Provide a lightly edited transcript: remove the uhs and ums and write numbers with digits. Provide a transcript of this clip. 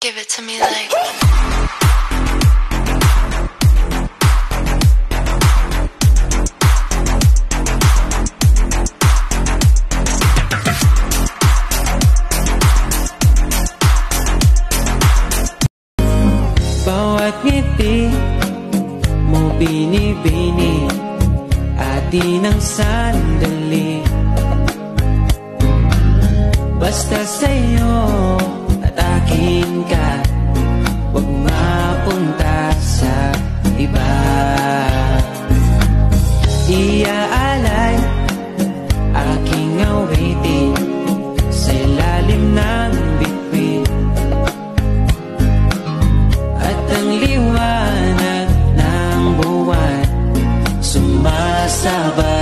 Give it to me like bawat ngiti mo binibini at di ng sandali. Basta sa'yo at akin ka, huwag mapunta sa iba. Iaalay aking awitin sa ilalim ng bituin, at ang liwanag ng buwan sumasabay